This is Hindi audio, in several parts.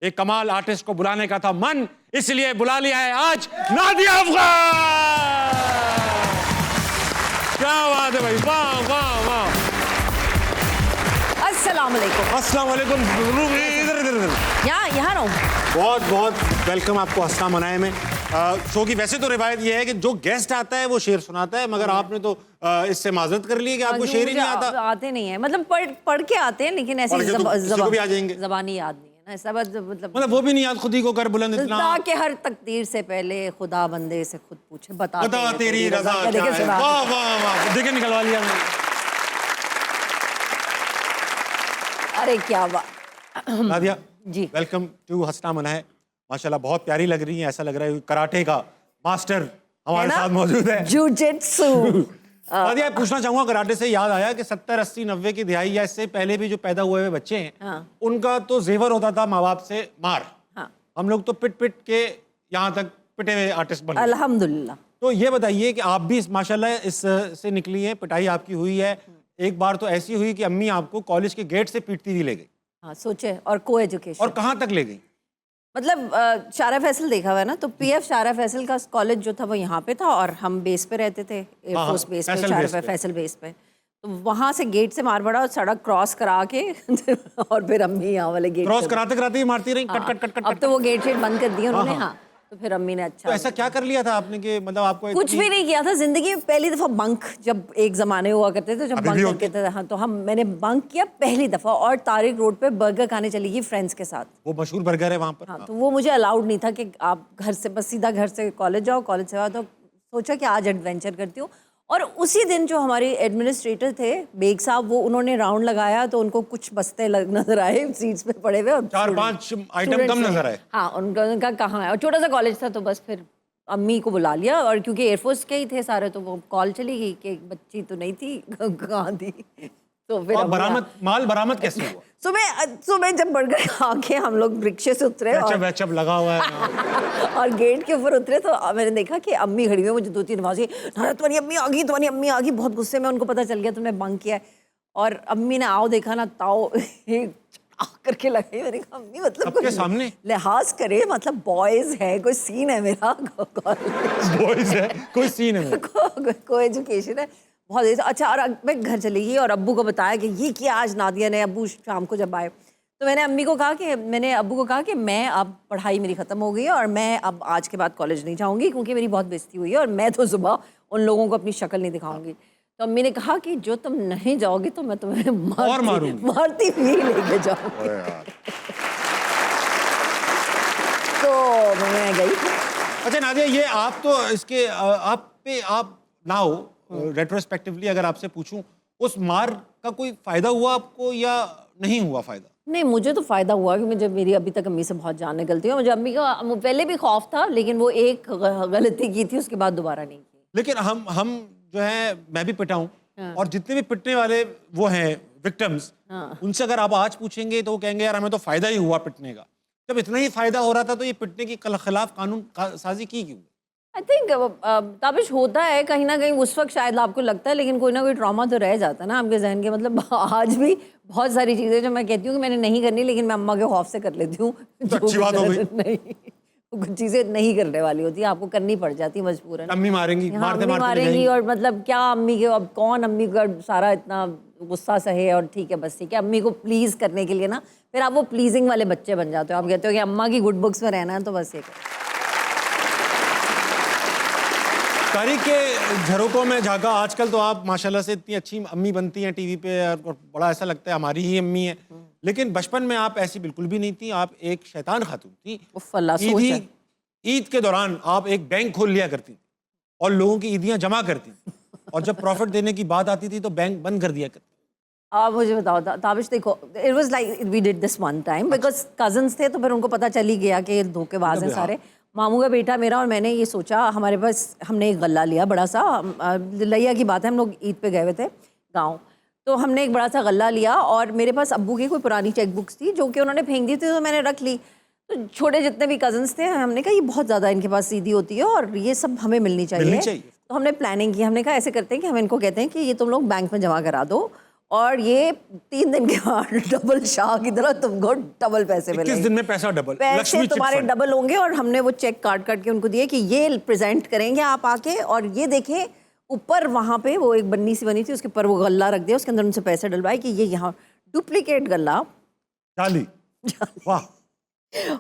एक कमाल आर्टिस्ट को बुलाने का था मन, इसलिए बुला लिया है आज नादिया अफगान। क्या बात है भाई, वाह वाह वाह। अस्सलाम वालेकुम। अस्सलाम वालेकुम। इधर यहाँ रहूँ। बहुत बहुत वेलकम आपको हंसना मनाए में। शो की वैसे तो रिवायत ये है कि जो गेस्ट आता है वो शेर सुनाता है, मगर आपने तो इससे माजरत कर ली कि आपको शेर ही नहीं आता। आते नहीं है, मतलब पढ़ के आते हैं, लेकिन ऐसे ज़बानी याद नहीं है ना, ऐसा मतलब वो भी नहीं याद, खुद ही को कर बुलंद इतना कि हर तकदीर से पहले खुदा बंदे से खुद पूछे बता तेरी रज़ा क्या है। वाह वाह वाह, देखे निकलवा लिया मैंने। अरे क्या बात। नादिया जी, वेलकम टू हंसना मनाए। माशाल्लाह बहुत प्यारी लग रही है, ऐसा लग रहा है कराटे का मास्टर हमारे साथ मौजूद है। जूजित्सु। नादिया पूछना चाहूंगा, कराटे से याद आया कि 70, 80, 90 की दिहाई या इससे पहले भी जो पैदा हुए हुए बच्चे हैं, हाँ। उनका तो जेवर होता था माँ बाप से मार। हाँ। हम लोग तो पिट पिट के यहाँ तक पिटे हुए आर्टिस्ट बने। अल्हम्दुलिल्लाह। तो ये बताइए कि आप भी माशाल्लाह इस से निकली है, पिटाई आपकी हुई है। एक बार तो ऐसी हुई कि अम्मी आपको कॉलेज के गेट से पीटती हुई ले गई। हाँ, सोचे, और को एजुकेशन। और कहाँ तक ले गई? मतलब शारा फैसल देखा हुआ है ना, तो पीएफ शारा फैसल का कॉलेज जो था वो यहाँ पे था, और हम बेस पे रहते थे, एयरफोर्स बेस पे, शारा फैसल बेस पे। तो वहाँ से गेट से मार पड़ा, और सड़क क्रॉस करा के और फिर अम्मी यहाँ वाले गेट क्रॉस कराते कराते ही मारती रही। Cut cut cut cut. अब तो वो गेट शेट बंद कर दिया उन्होंने। हाँ, तो फिर अम्मी ने अच्छा। तो ऐसा क्या कर लिया था आपने कि मतलब आपको कुछ भी नहीं किया था जिंदगी में। पहली दफा बंक, जब एक जमाने हुआ करते थे, जब बंक करते थे, हाँ, तो मैंने बंक किया पहली दफा, और तारिक रोड पे बर्गर खाने चली गई फ्रेंड्स के साथ। वो मशहूर बर्गर है वहाँ पर। हाँ, तो वो मुझे अलाउड नहीं था कि आप घर से बस सीधा घर से कॉलेज जाओ, कॉलेज से आओ। तो सोचा कि आज एडवेंचर करती हूँ। और उसी दिन जो हमारे एडमिनिस्ट्रेटर थे बेग साहब, वो उन्होंने राउंड लगाया, तो उनको कुछ बस्ते नजर आए सीट्स पे पड़े हुए, और 4-5 आइटम कम नजर आए। हाँ, उनका कहाँ है, और छोटा सा कॉलेज था, तो बस फिर अम्मी को बुला लिया। और क्योंकि एयरफोर्स के ही थे सारे, तो वो कॉल चली गई कि बच्ची तो नहीं थी, कहाँ थी। तो फिर माल बरामद कैसे हुआ? सुबह जब बर्गर खा के हम लोग रिक्शे से उतरे, और लगा हुआ है और गेट के ऊपर उतरे, तो मैंने देखा कि अम्मी खड़ी हुई। मुझे 2-3 आवाज़ें, तुम्हारी अम्मी आ गई, तुम्हारी अम्मी आ गई। बहुत गुस्से में उनको पता चल गया तुमने बंक किया है। और अम्मी ने आओ देखा ना, ताओ करके लगाई। मैंने कहा अम्मी मतलब सबके सामने लिहाज करे, मतलब बॉयज है, कोई सीन है मेरा, बॉयज है, कोई सीन है, कोई एजुकेशन है, बहुत अच्छा। और मैं घर चली गई और अब्बू को बताया कि ये किया आज नादिया ने। अब्बू शाम को जब आए, तो मैंने अम्मी को कहा कि मैंने अब्बू को कहा कि मैं अब पढ़ाई मेरी ख़त्म हो गई है, और मैं अब आज के बाद कॉलेज नहीं जाऊँगी, क्योंकि मेरी बहुत बेइज्जती हुई है, और मैं तो सुबह उन लोगों को अपनी शक्ल नहीं दिखाऊंगी। तो अम्मी ने कहा कि जो तुम नहीं जाओगे तो मैं तुम्हें मारती हुई लेके जाऊँगी। तो मैं गई। अच्छा नादिया, ये आप तो इसके आप नाउ रेट्रोस्पेक्टिवली अगर आपसे पूछूं, उस मार का कोई फायदा हुआ आपको या नहीं हुआ फायदा? नहीं, मुझे तो फायदा हुआ कि मुझे मेरी अभी तक अम्मी से बहुत जान निकलती है। मुझे अम्मी का पहले भी खौफ था, लेकिन वो एक गलती की थी, उसके बाद दोबारा नहीं की। लेकिन हम जो है, मैं भी पिटा हूँ, और जितने भी पिटने वाले वो हैं विक्टिम्स, उनसे अगर आप आज पूछेंगे तो वो कहेंगे यार हमें तो फायदा ही हुआ पिटने का। जब इतना ही फायदा हो रहा था तो ये पिटने के खिलाफ कानून साजी की क्यों? आई थिंक ताबिश होता है कहीं ना कहीं, उस वक्त शायद आपको लगता है, लेकिन कोई ना कोई ट्रॉमा तो रह जाता है ना आपके जहन के। मतलब आज भी बहुत सारी चीज़ें जो मैं कहती हूँ कि मैंने नहीं करनी, लेकिन मैं अम्मा के खौफ से कर लेती हूँ। तो अच्छी बात हो गई। नहीं, कुछ चीज़ें नहीं करने वाली होती है, आपको करनी पड़ जाती है मजबूरन। अम्मी मारेंगी, मारेंगी, और मतलब क्या अम्मी के, अब कौन अम्मी का सारा इतना गुस्सा सहे। और ठीक है, बस ठीक है, अम्मी को प्लीज़ करने के लिए ना, फिर आप वो प्लीजिंग वाले बच्चे बन जाते हो। आप कहते हो कि अम्मा की गुड बुक्स में रहना है, तो बस ये करो। तारीख के झरोकों में झांका, आजकल तो आप माशाल्लाह से इतनी अच्छी अम्मी बनती हैं टीवी पे, और बड़ा ऐसा लगता है हमारी ही अम्मी है। लेकिन बचपन में आप ऐसी बिल्कुल भी नहीं थी, आप एक शैतान खातून थी। ईद के दौरान आप एक बैंक खोल लिया करती थी और लोगों की ईदियाँ जमा करती थी, और जब प्रॉफिट देने की बात आती थी तो बैंक बंद कर दिया करती। आप मुझे बताओ ताबिश, देखो it was like we did this one time, because cousins थे, तो फिर उनको पता चल ही गया कि धोखेबाज हैं सारे। मामू का बेटा मेरा, और मैंने ये सोचा, हमारे पास हमने एक गल्ला लिया बड़ा सा, लिया की बात है, हम लोग ईद पे गए हुए थे गाँव, तो हमने एक बड़ा सा गल्ला लिया, और मेरे पास अब्बू की कोई पुरानी चेक बुक्स थी जो कि उन्होंने फेंक दी थी, तो मैंने रख ली। तो छोटे जितने भी कजन्स थे, हमने कहा ये बहुत ज़्यादा इनके पास सीधी होती है, और ये सब हमें मिलनी चाहिए। तो हमने प्लानिंग की, हमने कहा ऐसे करते हैं कि हम इनको कहते हैं कि ये तुम लोग बैंक में जमा करा दो, और ये 3 दिन के बाद डबल शाह की तरह तुमको डबल पैसे 21 मिलेंगे। दिन में पैसा डबल, पैसे लक्ष्मी चिट तुम्हारे फंड। डबल होंगे। और हमने वो चेक काट के उनको दिए कि ये प्रेजेंट करेंगे आप आके, और ये देखें ऊपर वहाँ पे वो एक बन्नी सी बनी थी, उसके ऊपर वो गल्ला रख दिया, उसके अंदर उनसे पैसे डलवाए कि ये यहाँ डुप्लीकेट गल्ला जाली, वाह।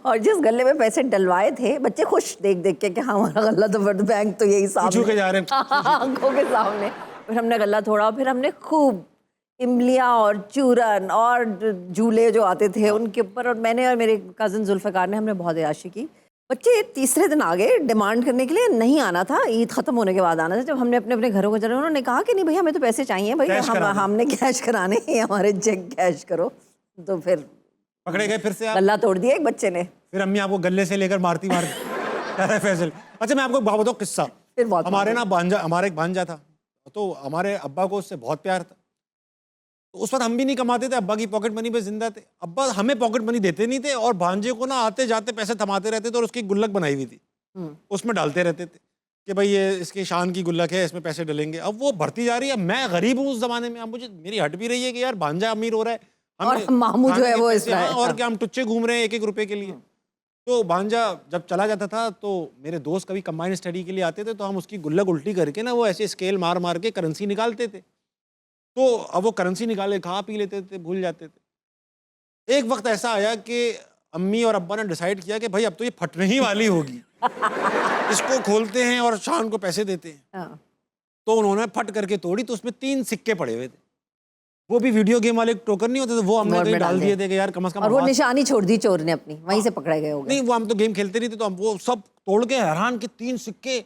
और जिस गल्ले में पैसे डलवाए थे, बच्चे खुश देख देख के कि हाँ हमारा गल्ला तो वर्ल्ड बैंक तो यही छू के सामने जा रहे हैं। आंखों के सामने। फिर हमने गल्ला तोड़ा, फिर हमने खूब इमलियाँ और चूरन और झूले जो आते थे उनके ऊपर, और मैंने और मेरे कज़न जुल्फ़िकार ने हमने बहुत अय्याशी की। बच्चे तीसरे दिन आ गए डिमांड करने के लिए, नहीं आना था, ईद ख़त्म होने के बाद आना था। जब हमने अपने अपने घरों को चले, उन्होंने कहा कि नहीं भैया हमें तो पैसे चाहिए भाई, हमने कैश कराने हैं, हमारे चेक कैश करो। तो फिर पकड़े गए फिर से आप? गल्ला तोड़ दिया एक बच्चे ने। फिर अम्मी आपको गले से लेकर मारती फैसल। अच्छा मैं आपको एक बात बताऊँ किस्सा। फिर बहुत हमारे ना भांजा, हमारा एक भांजा था, तो हमारे अब्बा को उससे बहुत प्यार था। तो उस वक्त हम भी नहीं कमाते थे, अब्बा की पॉकेट मनी पे जिंदा थे। अब्बा हमें पॉकेट मनी देते नहीं थे, और भांजे को ना आते जाते पैसे थमाते रहते थे, और उसकी गुल्लक बनाई हुई थी, उसमें डालते रहते थे कि भाई ये इसकी शान की गुल्लक है, इसमें पैसे डलेंगे। अब वो भरती जा रही है, मैं गरीब हूँ उस जमाने में, अब मुझे मेरी हट भी रही है कि यार भांजा अमीर हो रहा है, और मामू जो है वो इस तरह है। और क्या हम टुच्चे घूम रहे हैं 1-1 रुपए के लिए। तो भांजा जब चला जाता था, तो मेरे दोस्त कभी कंबाइंड स्टडी के लिए आते थे, तो हम उसकी गुल्लक उल्टी करके ना वो ऐसे स्केल मार मार के करेंसी निकालते थे। तो अब वो करेंसी निकाले खा पी लेते थे, भूल जाते थे। एक वक्त ऐसा आया कि अम्मी और अब्बा ने डिसाइड किया कि भाई अब तो ये फटने ही वाली होगी, इसको खोलते हैं और शान को पैसे देते हैं। तो उन्होंने फट करके तोड़ी, तो उसमें 3 सिक्के पड़े हुए थे। वो भी वीडियो गेम वाले टोकन नहीं होते थे, वो हमने कहीं डाल दिए थे कि यार कम से कम। और वो निशानी छोड़ दी चोर ने अपनी, वहीं से पकड़े गए हो गए। नहीं, वो हम तो गेम खेलते नहीं थे, तो हम वो सब तोड़ के हैरान कि 3 सिक्के।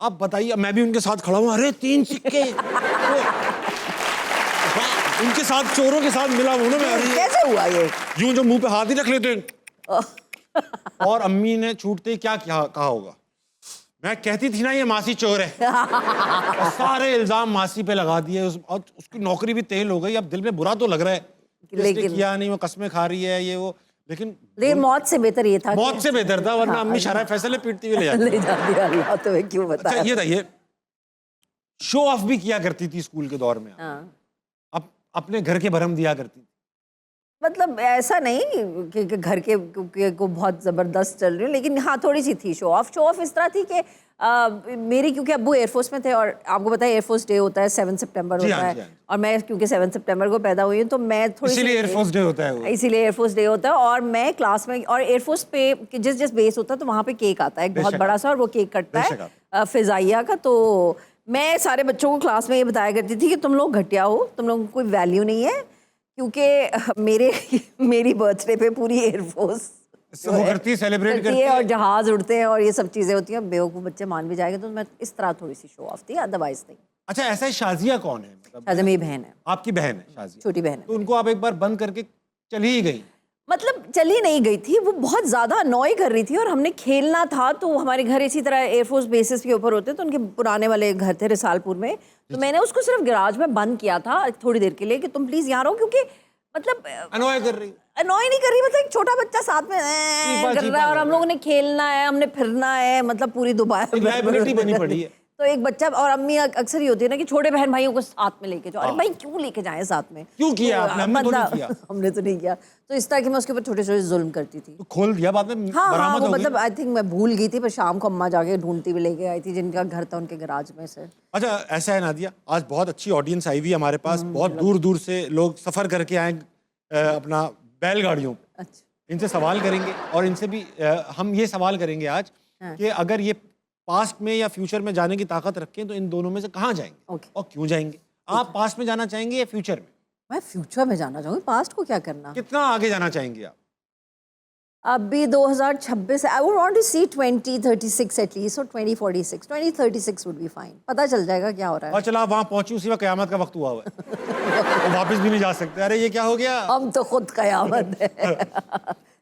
आप बताइए, मैं भी उनके साथ खड़ा हूँ, अरे 3 सिक्के। उनके साथ चोरों के साथ मिला हूँ ना मैं। कैसे हुआ ये? यूं जो मुंह पे हाथ ही रख लेते हैं। और अम्मी ने छूटते ही क्या कहा होगा, मैं कहती थी ना ये मासी चोर है। और सारे इल्जाम मासी पे लगा दिए, और उसकी नौकरी भी तेल हो गई। अब दिल में बुरा तो लग रहा है, लेकिन किया नहीं, वो कस्में खा रही है ये वो, लेकिन मौत से बेहतर ये था, मौत से बेहतर था, वरना अम्मी शराब फैसले पीटती हुई ले जाती। अल्लाह तुम्हें क्यों बताया। अच्छा ये था, ये शो ऑफ भी किया करती थी स्कूल के दौर में। अब अपने घर के भरम दिया करती थी। मतलब ऐसा नहीं कि घर के को बहुत ज़बरदस्त चल रही हूँ, लेकिन हाँ थोड़ी सी थी शो ऑफ। शो ऑफ इस तरह थी कि मेरी, क्योंकि अब्बू एयरफोर्स में थे, और आपको पता है एयरफोर्स डे होता है 7 सितंबर होता है, और मैं क्योंकि 7 सितंबर को पैदा हुई हूँ, तो मैं थोड़ी इसीलिए एयरफोर्स डे होता है वो। इसीलिए एयरफोर्स डे होता है। और मैं क्लास में, और एयरफोर्स पे जिस बेस होता है तो वहाँ पे केक आता है एक बहुत बड़ा सा, और वो केक कटता है फिजाइया का। तो मैं सारे बच्चों को क्लास में ये बताया करती थी कि तुम लोग घटिया हो, तुम लोगों को कोई वैल्यू नहीं है, क्योंकि मेरी बर्थडे पे पूरी एयरफोर्स वो करती है, सेलिब्रेट करती है, और जहाज उड़ते हैं और ये सब चीज़ें होती हैं। बेवकूफ़ बच्चे मान भी जाएंगे, तो मैं इस तरह थोड़ी सी शो ऑफ थी, अदरवाइज नहीं। अच्छा ऐसा शाजिया कौन है? शाजिया मेरी बहन है। आपकी बहन है शाजिया? छोटी बहन है। तो उनको आप एक बार बंद करके चली ही गई? मतलब चली नहीं गई थी, वो बहुत ज़्यादा अनॉय कर रही थी, और हमने खेलना था, तो हमारे घर इसी तरह एयरफोर्स बेसिस के ऊपर होते, तो उनके पुराने वाले घर थे रिसालपुर में, तो मैंने उसको सिर्फ गैराज में बंद किया था थोड़ी देर के लिए कि तुम प्लीज़ यहाँ रहो, क्योंकि मतलब अनॉय कर रही? अनॉय नहीं कर रही, मतलब एक छोटा बच्चा साथ में कर रहा है, और हम लोगों ने खेलना है, हमने फिरना है, मतलब पूरी दोबारा लायबिलिटी बनी पड़ी है। तो एक बच्चा, और अम्मी अक्सर ही होती है ना कि छोटे बहन भाइयों को साथ में लेके जाओ। अरे भाई क्यों लेके जाएं साथ में? क्यों किया आपने? हमने तो नहीं किया। हमने तो नहीं किया। तो इस तरह की मैं उसके ऊपर छोटे छोटे जुल्म करती थी। तो खोल दिया बाद में? हाँ, बरामद वो हो गई? मतलब आई थिंक मैं भूल गई थी, पर शाम को अम्मा जाके ढूंढती भी लेके आई थी, जिनका घर था उनके गैराज में से। अच्छा ऐसा है नादिया, आज बहुत अच्छी ऑडियंस आई हुई है हमारे पास, बहुत दूर दूर से लोग सफर करके आए अपना बैलगाड़ियों पे। अच्छा, इनसे सवाल करेंगे, और इनसे भी हम ये सवाल करेंगे आज कि अगर ये पास्ट में या फ्यूचर में जाने की ताकत रखें तो इन दोनों में से कहाँ जाएंगे और क्यों जाएंगे? आप पास्ट में जाना चाहेंगे या फ्यूचर में? मैं फ्यूचर में जाना चाहूँगी, पास्ट को क्या करना। कितना आगे जाना चाहेंगे आप? अभी 2026, I would want to see 2036 at least, और 2046, 2036 वुड बी फाइन। पता चल जाएगा क्या हो रहा है। और चला आप वहाँ पहुंची, उसी वक्त क़यामत का वक्त हुआ हुआ है। तो वापस भी नहीं जा सकते। अरे ये क्या हो गया? हम तो खुद क़यामत है।